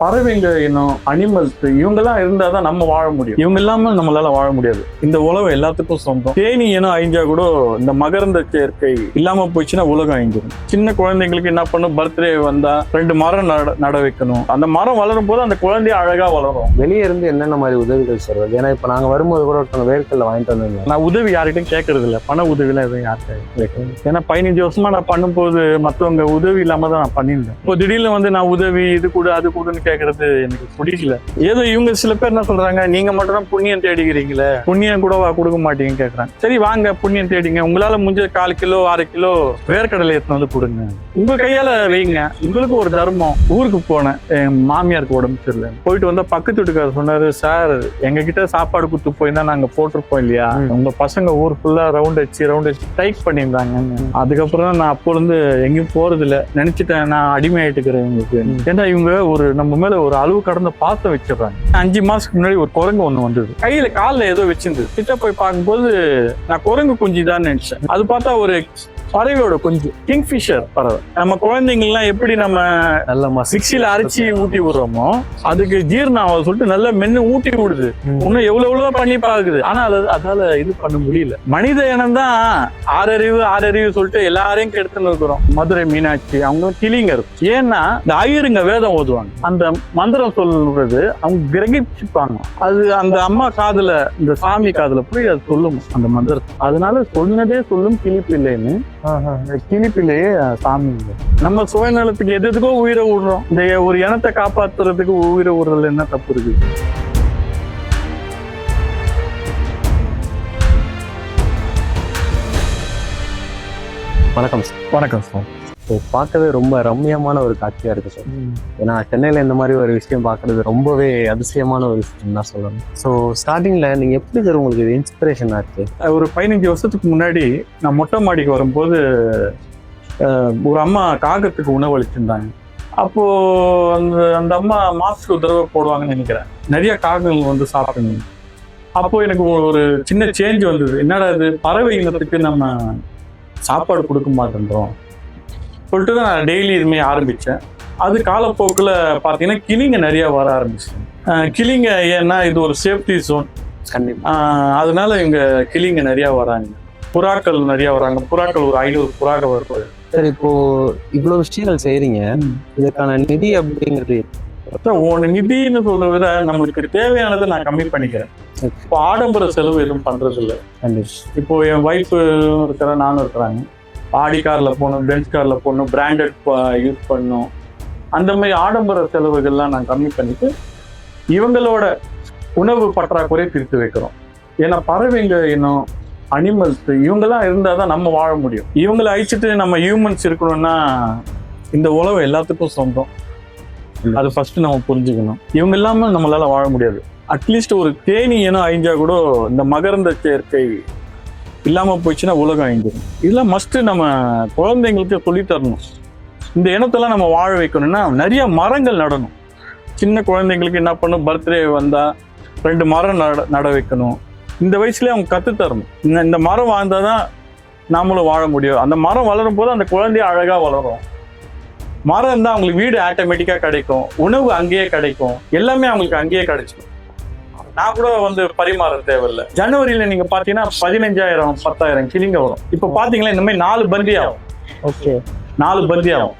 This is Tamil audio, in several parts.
பறவைங்க இன்னும் அனிமல்ஸ் இவங்கெல்லாம் இருந்தாதான் நம்ம வாழ முடியும். இவங்க இல்லாம நம்மளால வாழ முடியாது. இந்த உலகம் எல்லாத்துக்கும் சொந்தம். தேனி ஏனோ அழிஞ்சா கூட இந்த மகரந்த சேர்க்கை இல்லாம போச்சுன்னா உலகம் அழிஞ்சிடும். சின்ன குழந்தைங்களுக்கு என்ன பண்ணும், பர்த்டே வந்தா 2 மரம் நட வைக்கணும். அந்த மரம் வளரும் போது அந்த குழந்தைய அழகா வளரும். வெளியே இருந்து என்னென்ன மாதிரி உதவிகள் சொல்றது? ஏன்னா இப்ப நாங்க வரும்போது கூட ஒருத்தவங்க வேர்க்கல்ல வாங்கிட்டு வந்தாங்க. நான் உதவி யார்கிட்டையும் கேட்கறது இல்லை. பண உதவிலாம் எதுவும் யார்கிட்ட. ஏன்னா 15 வருஷமா நான் பண்ணும்போது மற்றவங்க உதவி இல்லாம தான் நான் பண்ணியிருந்தேன். இப்போ திடீர்னு வந்து நான் உதவி இது கூட அது கூடன்னு கேட்கறது எனக்கு பிடிக்கல. ஏதோ இவங்க சில பேர் என்ன சொல்றாங்க, நீங்க மட்டும் தான் புண்ணியம் தேடிக்கிறீங்களே, புண்ணியம் கூட கொடுக்க மாட்டீங்கன்னு கேட்கறாங்க. சரி வாங்க புண்ணியம் தேடிங்க. உங்களால முடிஞ்ச 4 கிலோ 6 கிலோ வேர்க்கடலை எடுத்து வந்து கொடுங்க. உங்க கையால வைங்க. உங்களுக்கு ஒரு தர்மம். ஊருக்கு போனேன், என் மாமியாருக்கு உடம்பு சரியில்லை. போயிட்டு வந்தா பக்கத்து வீட்டுக்காரர் சொன்னாரு, சார் எங்க கிட்ட சாப்பாடு கொடுத்து போயிருந்தா நாங்க போட்டிருப்போம் இல்லையா, உங்க பசங்க ஊர் ஃபுல்லா ரவுண்ட் அடிச்சு டைப் பண்ணியிருந்தாங்க. அதுக்கப்புறம் நான் அப்போ இருந்து எங்கேயும் போறது இல்லை. நினைச்சிட்டேன் நான் அடிமை ஆயிட்டுக்கிறேன் இவங்களுக்கு. ஏன்னா இவங்க ஒரு நம்ம மேல ஒரு அளவு கடந்த பாசம் வச்சிடறாங்க. 5 மாசத்துக்கு முன்னாடி ஒரு குரங்கு ஒண்ணு வந்தது, கையில காலில் ஏதோ வச்சிருந்தது. கிட்ட போய் பார்க்கும்போது நான் குரங்கு குஞ்சு தான் நினைச்சேன். அது பார்த்தா ஒரு பறவையோட கொஞ்சம் கிங்ஃபிஷர் பறவை. நம்ம குழந்தைங்கள்லாம் எப்படி நம்ம நல்ல மிக்சியில அரைச்சி ஊட்டி விடுறோமோ அதுக்கு ஜீரணம் ஆகுது சொல்லிட்டு நல்லா மென்னு ஊட்டி விடுது. இன்னும் எவ்வளவு பண்ணி பாக்குது. ஆனா அதால இது பண்ண முடியல. மனித இனம் தான் ஆறறிவு சொல்லிட்டு எல்லாரையும் கெடுத்துன்னு இருக்கிறோம். மதுரை மீனாட்சி அவங்க கிளிங்க இருக்கும். ஏன்னா இந்த ஐயருங்க வேதம் ஓதுவாங்க. அந்த மந்திரம் சொல்றது அவங்க கிரகிச்சுப்பாங்க. அது அந்த அம்மா காதுல, இந்த சாமி காதுல போய் அது சொல்லும் அந்த மந்திரத்தை. அதனால சொன்னதே சொல்லும் கிளிப்பிள்ளைன்னு. கிளிப்பிள்ளையே சாமி. நம்ம சுயநலத்துக்கு எதுக்கோ உயிரை விடுறோம். இந்த ஒரு இனத்தை காப்பாத்துறதுக்கு உயிரை விடுறதுல என்ன தப்பு இருக்கு? வணக்கம் சார். வணக்கம் சார். பார்க்கவே ரொம்ப ரம்மியமான ஒரு காட்சியா இருக்கு சார். ஏன்னா சென்னையில இந்த மாதிரி ஒரு விஷயம் பார்க்கறது ரொம்பவே அதிசயமான ஒரு விஷயம் தான் சொல்லணும். ஸோ ஸ்டார்டிங்ல நீங்க எப்படி சார் உங்களுக்கு இன்ஸ்பிரேஷன் ஆச்சு? ஒரு 15 வருஷத்துக்கு முன்னாடி நான் மொட்டை மாடிக்கு வரும்போது ஒரு அம்மா காகத்துக்கு உணவு அளிச்சிருந்தாங்க. அப்போ அந்த அம்மா மாசத்துக்கு ஒரு தடவை போடுவாங்கன்னு நினைக்கிறேன். நிறைய காகங்கள் வந்து சாப்பிடணும். அப்போ எனக்கு ஒரு சின்ன சேஞ்ச் வந்தது. என்னடா இது, பறவை இனத்துக்கு நம்ம சாப்பாடு கொடுக்க மாட்டேன்றோம் சொல்லிட்டு தான் நான் டெய்லி இதுமே ஆரம்பித்தேன். அது காலப்போக்கில் பார்த்தீங்கன்னா கிளிங்க நிறையா வர ஆரம்பிச்சேன். கிளிங்க ஏன்னா இது ஒரு சேஃப்டி ஜோன். அதனால இங்கே கிளிங்க நிறையா வராங்க. புறாக்கள் நிறையா வராங்க. புறாக்கள் ஒரு 500 புறாக்கள் வருது. சரி, இப்போ இவ்வளோ விஷயங்கள் செய்கிறீங்க, இதுக்கான நிதி அப்படிங்கிறது நிதின்னு சொல்றத விட நம்மளுக்கு தேவையானதை நான் கம்மி பண்ணிக்கிறேன். இப்போ ஆடம்பர செலவு எதுவும் பண்றது இல்லை. இப்போ என் ஒய்ஃப் இருக்கிற, நானும் இருக்கிறாங்க. ஆடி கார்ல போகணும், பென்ஸ் கார்ல போகணும், பிராண்டட் யூஸ் பண்ணணும். அந்த மாதிரி ஆடம்பர செலவுகள்லாம் நான் கம்மி பண்ணிட்டு இவங்களோட உணவு பற்றாக்குறை தீர்த்து வைக்கிறோம். ஏன்னா பறவைங்க இன்னும் அனிமல்ஸ் இவங்கெல்லாம் இருந்தால் தான் நம்ம வாழ முடியும். இவங்களை அழிச்சிட்டு நம்ம ஹியூமன்ஸ் இருக்கணும்னா இந்த உலகம் எல்லாத்துக்கும் சொந்தம். அது ஃபர்ஸ்ட் நம்ம புரிஞ்சுக்கணும். இவங்க இல்லாமல் நம்மளால வாழ முடியாது. அட்லீஸ்ட் ஒரு தேனி ஏனோ அழிஞ்சா கூட இந்த மகரந்த சேர்க்கை இல்லாம போச்சுன்னா உலகம் அழிஞ்சிடும். இதெல்லாம் மஸ்ட் நம்ம குழந்தைங்களுக்கு சொல்லி தரணும். இந்த இனத்தெல்லாம் நம்ம வாழ வைக்கணும்னா நிறைய மரங்கள் நடணும். சின்ன குழந்தைங்களுக்கு என்ன பண்ணும், பர்த்டே வந்தா 2 மரம் நட வைக்கணும். இந்த வயசுலயே அவங்க கற்றுத்தரணும். இந்த மரம் வாழ்ந்தாதான் நாமளும் வாழ முடியும். அந்த மரம் வளரும் போது அந்த குழந்தைய அழகா வளரும். மரம் இருந்தால் அவங்களுக்கு வீடு ஆட்டோமேட்டிக்காக கிடைக்கும், உணவு அங்கேயே கிடைக்கும், எல்லாமே அவங்களுக்கு அங்கேயே கிடைச்சிடும். நான் கூட வந்து பரிமாற தேவையில்லை. ஜனவரியில நீங்க பாத்தீங்கன்னா 15,000 10,000 கிளிங்க வரும். இப்ப பாத்தீங்கன்னா இந்த மாதிரி 4 பந்தி ஆகும். ஓகே, 4 பந்தி ஆகும்.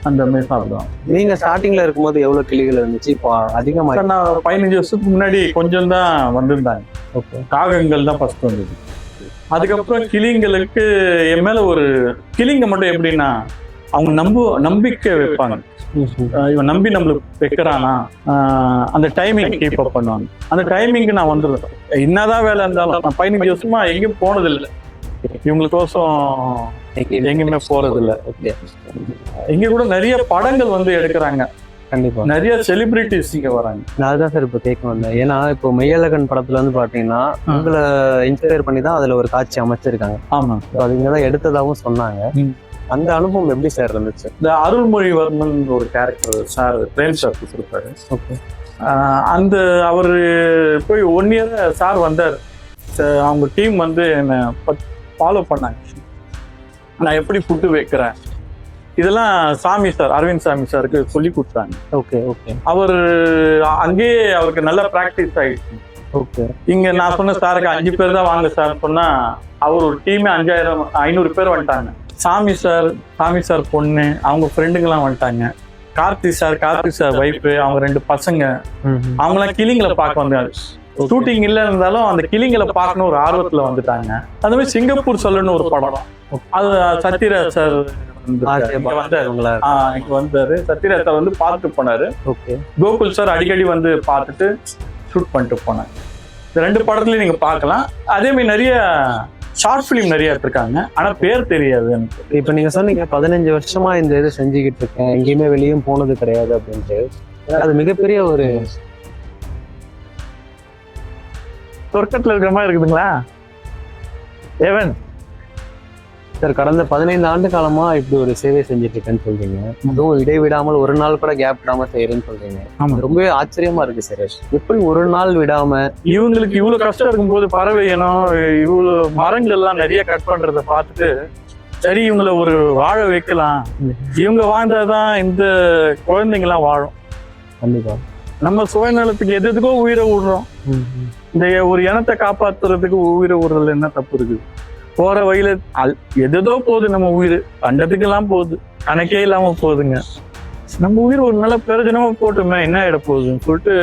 அந்த மாதிரி சாப்பிடுவோம். நீங்க ஸ்டார்டிங்ல இருக்கும்போது எவ்வளவு கிளிகள் இருந்துச்சு? இப்போ அதிகமா? நான் 15 வருஷத்துக்கு முன்னாடி கொஞ்சம் தான் வந்திருந்தாங்க. ஓகே, காகங்கள் தான் ஃபர்ஸ்ட் வந்தது. அதுக்கப்புறம் கிளிங்களுக்கு என் மேல ஒரு கிளிங்க மட்டும் எப்படின்னா அவங்க நம்பிக்கை வைப்பாங்க. இவன் நம்பி நம்மளுக்கு வைக்கிறானா, அந்த டைமிங் கீப் அப் பண்ணுவாங்க. அந்த டைமிங்க்கு நான் வந்துடுறேன். என்னதான் வேலை இருந்தாலும் நான் 15 வருஷமா எங்கேயும் போனதில்லை. இவங்களுக்கோசம் எங்கேயுமே போறதில்லை. இங்க கூட நிறைய படங்கள் வந்து எடுக்கிறாங்க. கண்டிப்பா நிறைய செலிபிரிட்டிஸ் இங்க வராங்க. நான் தான் சார் இப்போ கேட்க வந்தேன். ஏன்னா இப்போ மெய்யழகன் படத்துல வந்து பாத்தீங்கன்னா உங்களை இன்ஸ்பயர் பண்ணி தான் அதுல ஒரு காட்சி அமைச்சிருக்காங்க. ஆமா, அது இங்கதான் எடுத்ததாகவும் சொன்னாங்க. அந்த அனுபவம் எப்படி சார் இருந்துச்சு? இந்த அருள்மொழிவர்மன் ஒரு கேரக்டர் சார் பிரேம் சார் கொடுத்துருப்பாரு. அந்த அவர் போய் 1 இயர் சார் வந்தார். அவங்க டீம் வந்து என்னை ஃபாலோ பண்ணாங்க. நான் எப்படி ஃபுட்டு வைக்கிறேன், இதெல்லாம் சாமி சார், அரவிந்த் சாமி சாருக்கு சொல்லி கொடுத்தாங்க. Okay okay. அவர் அங்கேயே அவருக்கு நல்ல ப்ராக்டிஸ் ஆயிடுச்சு. ஓகே. இங்க நான் சொன்ன சாருக்கு 5 பேர் தான் வாங்க சார் சொன்னா, அவர் ஒரு டீமே 500 பேர் வந்துட்டாங்க. சாமி சார் பொண்ணு, அவங்க ஃப்ரெண்டுங்கெல்லாம் வந்துட்டாங்க. கார்த்திக் சார் வைஃப், அவங்க 2 பசங்க, அவங்களாம் கிளிங்களை பார்க்க வந்தாங்க. ஷூட்டிங் இல்ல இருந்தாலும் அந்த கிளிங்களை பார்க்கணும் ஒரு ஆர்வத்துல வந்துட்டாங்க. அது மாதிரி சிங்கப்பூர் சொல்லணும்னு ஒரு படம், அது சத்யராஜ் சார் வந்தாரு. சத்யராஜ் சார் வந்து பார்த்துட்டு போனாரு. கோகுல் சார் அடிக்கடி வந்து பார்த்துட்டு ஷூட் பண்ணிட்டு போனாங்க. இந்த 2 படத்துலயும் நீங்க பார்க்கலாம். அதே மாதிரி நிறைய ஷார்ட் ஃபிலிம் நிறைய எடுத்திருக்காங்க, ஆனா பேர் தெரியாது எனக்கு. இப்ப நீங்க சொன்னீங்க 15 வருஷமா இந்த இது செஞ்சுக்கிட்டு இருக்கேன், எங்கேயுமே வெளியும் போனது கிடையாது அப்படின்ட்டு. அது மிகப்பெரிய ஒரு சொர்க்கத்துல இருக்கிற மாதிரி இருக்குதுங்களா ஏவன் சார்? கடந்த 15 ஆண்டு காலமா இப்படி ஒரு சேவை செஞ்சுட்டு இருக்கேன்னு சொல்றீங்க, அதுவும் இடைவிடாமல் ஒரு நாள் கூட கேப் விடாம செய்யறேன்னு சொல்றீங்க. ரொம்பவே ஆச்சரியமா இருக்கு சார். எப்படி ஒரு நாள் விடாம இவங்களுக்கு இவ்வளவு கஷ்டம் இருக்கும்போது பறவை இனம் இவ்வளவு மரங்கள் எல்லாம் நிறைய கட் பண்றத பார்த்துட்டு, சரி இவங்களை ஒரு வாழ வைக்கலாம், இவங்க வாழ்ந்தாதான் இந்த குழந்தைங்கலாம் வாழும். கண்டிப்பா நம்ம சுயநலத்துக்கு எதுக்கோ உயிரை விடுறோம். இந்த ஒரு இனத்தை காப்பாத்துறதுக்கு உயிரை விடுறதுல என்ன தப்பு இருக்குது? போற வழியில எதோ போகுது, நம்ம உயிர் கண்டத்துக்கு எல்லாம் போகுது, கணக்கே இல்லாம போகுதுங்க. நம்ம உயிர் ஒரு நல்ல பிரயோஜனமா போட்டுமே, என்ன ஆயிட போகுதுன்னு சொல்லிட்டு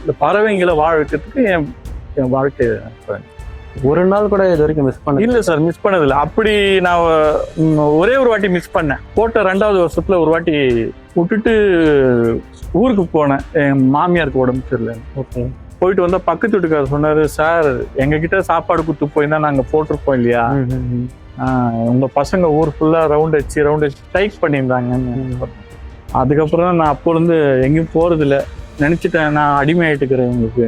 இந்த பறவைங்களை வாழ வைக்கிறதுக்கு என் வாழ்க்கை. ஒரு நாள் கூட இது வரைக்கும் மிஸ் பண்ண இல்ல சார், மிஸ் பண்ணதில்லை. அப்படி நான் ஒரே ஒரு வாட்டி மிஸ் பண்ணேன். போட்ட 2வது வருஷத்துல ஒரு வாட்டி விட்டுட்டு ஊருக்கு போனேன். என் மாமியாருக்கு உடம்பு சரியில்லை. ஓகே. போயிட்டு வந்தா பக்கத்து வீட்டுக்காரர் சொன்னாரு, சார் எங்ககிட்ட சாப்பாடு கொடுத்து போயிருந்தா நாங்க போட்டிருப்போம் இல்லையா, உங்க பசங்க ஊர் ஃபுல்லா ரவுண்ட் அடிச்சு டைப் பண்ணியிருந்தாங்கன்னு. அதுக்கப்புறம் நான் அப்போ இருந்து எங்கேயும் போறது இல்லை, நினைச்சிட்டேன் நான் அடிமை ஆயிட்டுக்கிறேன் இவங்களுக்கு.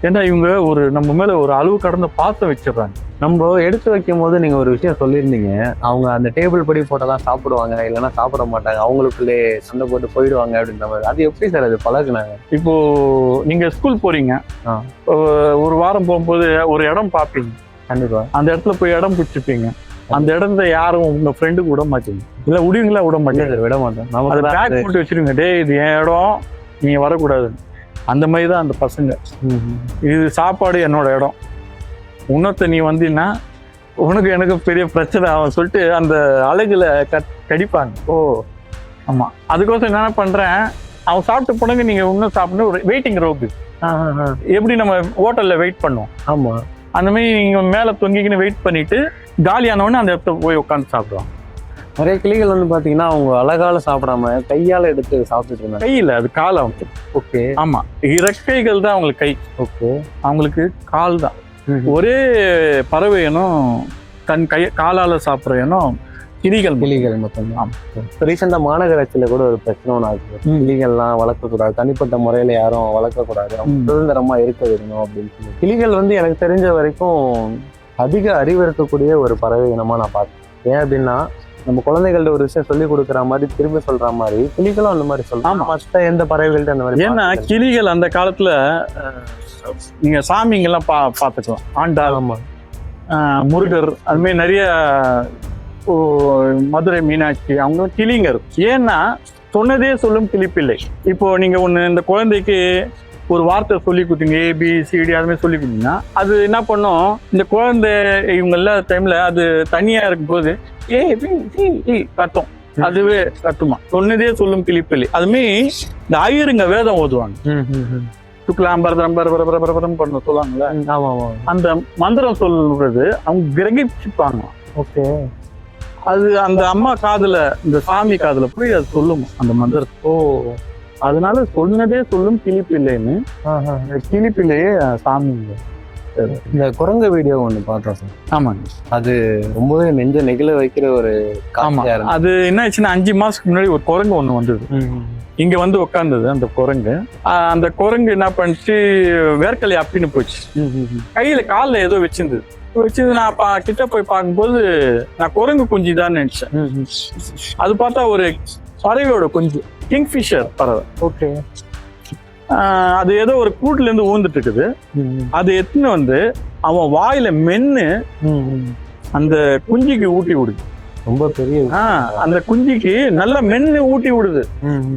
ஏன்னா இவங்க ஒரு நம்ம மேல ஒரு அளவு கடந்த பாசம் வச்சிடறாங்க. நம்ம எடுத்து வைக்கும் போது நீங்க ஒரு விஷயம் சொல்லியிருந்தீங்க, அவங்க அந்த டேபிள் படி போட்டதான் சாப்பிடுவாங்க, இல்லைன்னா சாப்பிட மாட்டாங்க, அவங்களுக்குள்ளே சண்டை போட்டு போயிடுவாங்க அப்படின்ற மாதிரி. அது எப்படி சார் அது பழகுனாங்க? இப்போ நீங்க ஸ்கூல் போறீங்க, ஒரு வாரம் போகும்போது ஒரு இடம் பார்ப்பீங்க. கண்டிப்பா அந்த இடத்துல போய் இடம் பிடிச்சிப்பீங்க. அந்த இடத்த யாரும் உங்க ஃப்ரெண்டுக்கு விட மாட்டீங்க. இல்ல விடுவீங்களா? விட மாட்டேங்க. விட மாட்டேன். அதை பேக் போட்டு வச்சிருங்க, டே இது என் இடம், நீங்க வரக்கூடாது. அந்த மாதிரி தான் அந்த பசங்க. இது சாப்பாடு என்னோட இடம், இன்னொருத்த நீ வந்தீங்கன்னா உனக்கு எனக்கு பெரிய பிரச்சனை அவன் சொல்லிட்டு அந்த அழகுல கடிப்பாங்க. ஆமா, அதுக்கோசம் என்ன பண்றேன், அவன் சாப்பிட்டு போனங்க நீங்க இன்னும் சாப்பிடணும். ஒரு வெயிட்டிங் ரோப்பு, எப்படி நம்ம ஹோட்டல்ல வெயிட் பண்ணுவோம், ஆமா அந்த மாதிரி நீங்க மேல தொங்கிக்கின்னு வெயிட் பண்ணிட்டு காலியானவொடனே அந்த இடத்துல போய் உட்காந்து சாப்பிடுவான். நிறைய கிளிகள் வந்து பாத்தீங்கன்னா அவங்க அழகால சாப்பிடாம கையால எடுத்து சாப்பிட்டுட்டு இருந்தாங்க. கையில அது கால் அவங்க. ஓகே. ஆமா, இறக்கைகள் தான் அவங்களுக்கு கை. ஓகே. அவங்களுக்கு கால் தான். ஒரே பறவை இனம் தன் காலால சாப்பிட்ற இனம் கிளிகள் மட்டும்தான். ரீசெண்டா மாநகராட்சியில கூட ஒரு பிரச்சனை ஒன்று ஆகுது, கிளிகள்லாம் வளர்க்கக்கூடாது, தனிப்பட்ட முறையில யாரும் வளர்க்கக்கூடாது, சுதந்திரமா இருக்க வேணும் அப்படின்னு சொல்லி. கிளிகள் வந்து எனக்கு தெரிஞ்ச வரைக்கும் அதிக அறிவு இருக்கக்கூடிய ஒரு பறவை இனமா நான் பார்த்தேன். ஏன் அப்படின்னா, நம்ம குழந்தைகள்ட்ட ஒரு விஷயம் சொல்லி கொடுக்குற மாதிரி திரும்ப சொல்ற மாதிரி கிளிகளும் அந்த மாதிரி சொல்லலாம். மற்ற எந்த பறவைகள்ட்ட அந்த மாதிரி. ஏன்னா கிளிகள் அந்த காலத்துல நீங்க சாமிங்கெல்லாம் பார்த்துக்கலாம். ஆண்டாள், முருகர், அது மாதிரி நிறைய மதுரை மீனாட்சி, அவங்க கிளிங்க இருக்கும். ஏன்னா சொன்னதே சொல்லும் கிளிப்பிள்ளை. இப்போ நீங்க ஒண்ணு இந்த குழந்தைக்கு ஒரு வார்த்தை சொல்லி கொடுத்தீங்க, ABCD அது மாதிரி சொல்லி கொடுத்தீங்கன்னா அது என்ன பண்ணும், இந்த குழந்தை இவங்க எல்லா டைம்ல அது தனியா இருக்கும்போது கத்தும், அதுவே கத்துமா. சொன்னதே சொல்லும் கிளிப்பிள்ளை. அதுமே இந்த ஐயருங்க வேதம் ஓதுவாங்க, சுக்லாம்பரம் பண்ண சொல்லுவாங்கல்ல, அந்த மந்திரம் சொல்றது அவங்க கிரகிச்சுப்பாங்க. ஓகே. அது அந்த அம்மா காதுல, இந்த சாமி காதுல போய் அது சொல்லுமா அந்த மந்திரத்தை. அதனால சொன்னதே சொல்லும் கிளிப்பிள்ளைன்னு. கிளிப்பிள்ளையே சாமி. இந்த குரங்கு வீடியோ ஒண்ணு பார்த்தோம் சார். ஆமாங்க, அது ரொம்பவே நெஞ்ச நெகிழ வைக்கிற ஒரு. ஆமா, அது என்ன ஆச்சுன்னா 5 மாசத்துக்கு முன்னாடி ஒரு குரங்கு ஒண்ணு வந்தது, இங்க வந்து உட்கார்ந்தது. அந்த குரங்கு என்ன பண்ணிச்சு, வேர்க்கலை அப்படின்னு போச்சு, கையில காலில் ஏதோ வச்சிருந்தது. நான் கிட்ட போய் பார்க்கும்போது நான் குரங்கு குஞ்சு தான் நினைச்சேன். அது பார்த்தா ஒரு பறவையோட குஞ்சு, கிங்ஃபிஷர் பறவை. ஓகே. அது ஏதோ ஒரு கூட்டுல இருந்து ஊந்துட்டு இருக்குது. அது எத்தனை வந்து அவன் வாயில மென்னு அந்த குஞ்சுக்கு ஊட்டி விடுது. ரொம்ப பெரிய அந்த குஞ்சிக்கு நல்லா மென்னு ஊட்டி விடுது,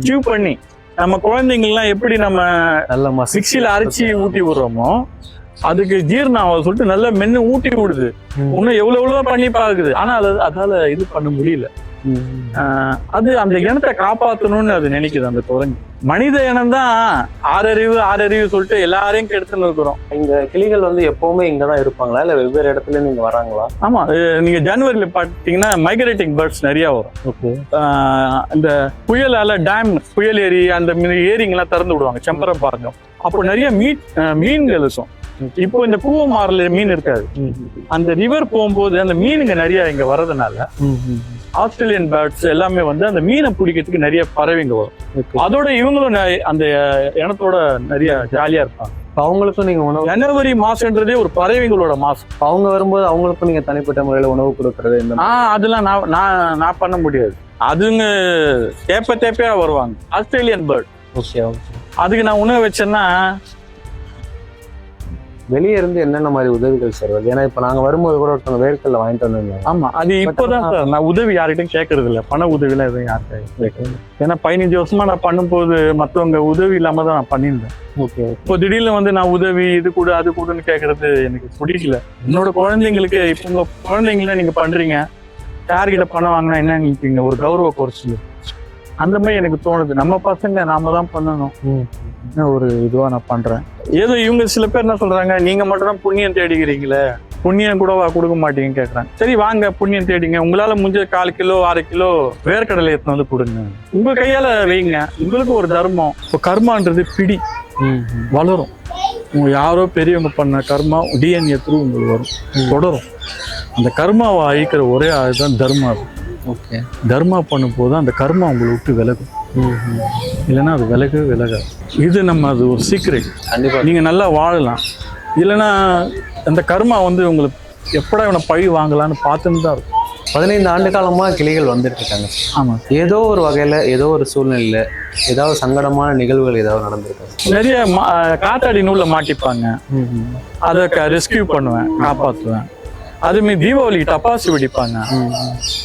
சீவ் பண்ணி. நம்ம குழந்தைங்கள்லாம் எப்படி நம்ம நல்ல மிக்சியில அரைச்சி ஊட்டி விடுறோமோ அதுக்கு ஜீரணம் ஆக சொல்லிட்டு நல்லா மென்னு ஊட்டி விடுது. இன்னும் எவ்வளவு பண்ணி பாக்குது, ஆனா அதால இது பண்ண முடியல. அது அந்த இனத்தை காப்பாற்றணும்னு அது நினைக்குது அந்த குரங்கு. மனித இனம் தான் ஆறறிவு சொல்லிட்டு எல்லாரையும் கெடுத்துன்னு இருக்கிறோம். இந்த கிளிகள் வந்து எப்பவுமே இங்கதான் இருப்பாங்களா இல்ல வெவ்வேறு இடத்துல நீங்க வராங்களா? ஆமா, நீங்க ஜனவரியில பாத்தீங்கன்னா மைக்ரேட்டிங் பேர்ட்ஸ் நிறைய வரும். ஓகே. இந்த புயலால புயல் ஏரி அந்த ஏரிங்கெல்லாம் திறந்து விடுவாங்க, செம்பரம் பாருங்க. அப்போ நிறைய மீன்கள் இருக்கும். இப்போ இந்த கூவமாறுல மீன் இருக்காது. அந்த ரிவர் போகும்போது அந்த மீனுங்க நிறைய இங்க வர்றதுனால ஆஸ்திரேலியன் பேர்ட்ஸ் எல்லாமே வந்து அந்த மீனை பிடிக்கிறதுக்கு நிறைய பறவைங்க வரும். அதோட இவங்களும் அந்த இனத்தோட நிறைய ஜாலியா இருப்பாங்க. அவங்களுக்கும் நீங்க உணவு, ஜனவரி மாசம்ன்றதே ஒரு பறவைகளோட மாசம். அவங்க வரும்போது அவங்களுக்கும் நீங்க தனிப்பட்ட முறையில உணவு கொடுக்கறது அதெல்லாம் நான் பண்ண முடியாது. அதுங்க தேப்பையா வருவாங்க, ஆஸ்திரேலியன் பேர்ட். ஓகே. அதுக்கு நான் உணவு வச்சேன்னா வெளியே இருந்து என்னென்ன மாதிரி உதவிகள் செய்வது? ஏன்னா இப்ப நாங்க வரும்போது கூட ஒருத்தவங்க வேர்க்கல்ல வாங்கிட்டு வந்திருந்தோம். ஆமா, அது இப்போதான் சார் நான் உதவி யார்கிட்டையும் கேட்கறது இல்லை. பண உதவிலாம் எதுவும் யார்கிட்டையும் கேட்கறது. ஏன்னா 15 வருஷமா நான் பண்ணும்போது மற்றவங்க உதவி இல்லாம தான் நான் பண்ணியிருந்தேன். ஓகே. இப்போ திடீர்னு வந்து நான் உதவி இது கூட அது கூடன்னு கேட்கறது எனக்கு பிடிக்கல. என்னோட குழந்தைங்களுக்கு இப்போ உங்க குழந்தைங்கள நீங்க பண்றீங்க, யார்கிட்ட பணம் வாங்கினா என்ன நினைப்பீங்க, ஒரு கௌரவ குறைச்சி அந்த மாதிரி எனக்கு தோணுது. நம்ம பசங்க நாம தான் பண்ணணும், ஒரு இதுவா நான் பண்றேன். ஏதோ இவங்க சில பேர் என்ன சொல்றாங்க, நீங்க மட்டும் தான் புண்ணியம் தேடிக்கிறீங்களே, புண்ணியம் கூடவா கொடுக்க மாட்டீங்கன்னு கேட்கறாங்க. சரி வாங்க புண்ணியம் தேடிங்க, உங்களால முடிஞ்ச 4 கிலோ 6 கிலோ வேர்க்கடலை எடுத்து வந்து கொடுங்க, உங்க கையால வைங்க, உங்களுக்கு ஒரு தர்மம். இப்போ கர்மான்றது பிடி வளரும். உங்க யாரோ பெரியவங்க பண்ண கர்மா டிஎன்ஏ த்ரூ உங்களுக்கு வரும், தொடரும். அந்த கர்மாவை அழிக்கிற ஒரே ஆளுதான் தர்மா. ஓகே. தர்மா பண்ணும் போது அந்த கர்மா உங்களை விட்டு விலகும், இல்லைன்னா அது விலகாது. இது நம்ம அது ஒரு சீக்ரெட். கண்டிப்பா நீங்க நல்லா வாழலாம், இல்லைன்னா அந்த கர்மா வந்து உங்களுக்கு எப்படா இவனை பழி வாங்கலான்னு பார்த்துன்னு தான் இருக்கும். 15 ஆண்டு காலமா கிளிகள் வந்துட்டு இருக்காங்க. ஆமா, ஏதோ ஒரு வகையில ஏதோ ஒரு சூழ்நிலையில ஏதாவது சங்கடமான நிகழ்வுகள் ஏதாவது நடந்திருக்காங்க. நிறைய காத்தாடி நூல்ல மாட்டிப்பாங்க, அதை ரெஸ்கியூ பண்ணுவேன், காப்பாற்றுவேன். அதுமே தீபாவளிக்கு டப்பாசு வெடிப்பாங்க,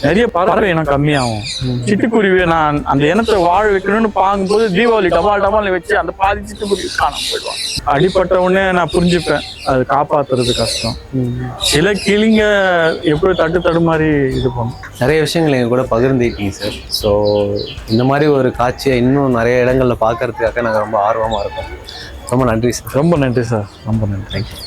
நிறைய பறவை இனம் கம்மியாகும். சிட்டுக்குருவி நான் அந்த இனத்தை வாழ வைக்கணும்னு பார்க்கும்போது தீபாவளி டபால் வச்சு அந்த பாதி சிட்டுக்குருவி காணாம போயிடுவாங்க. அடிப்பட்ட உடனே நான் புரிஞ்சுப்பேன் அது காப்பாத்துறது கஷ்டம். சில கிளிங்க எப்படி தடுமாறி இது பண்ணும். நிறைய விஷயங்கள் எங்க கூட பகிர்ந்துட்டீங்க சார். ஸோ இந்த மாதிரி ஒரு காட்சியை இன்னும் நிறைய இடங்கள்ல பார்க்கறதுக்காக நாங்கள் ரொம்ப ஆர்வமா இருக்கோம். ரொம்ப நன்றி சார். ரொம்ப நன்றி சார். ரொம்ப நன்றி. தேங்க்யூ.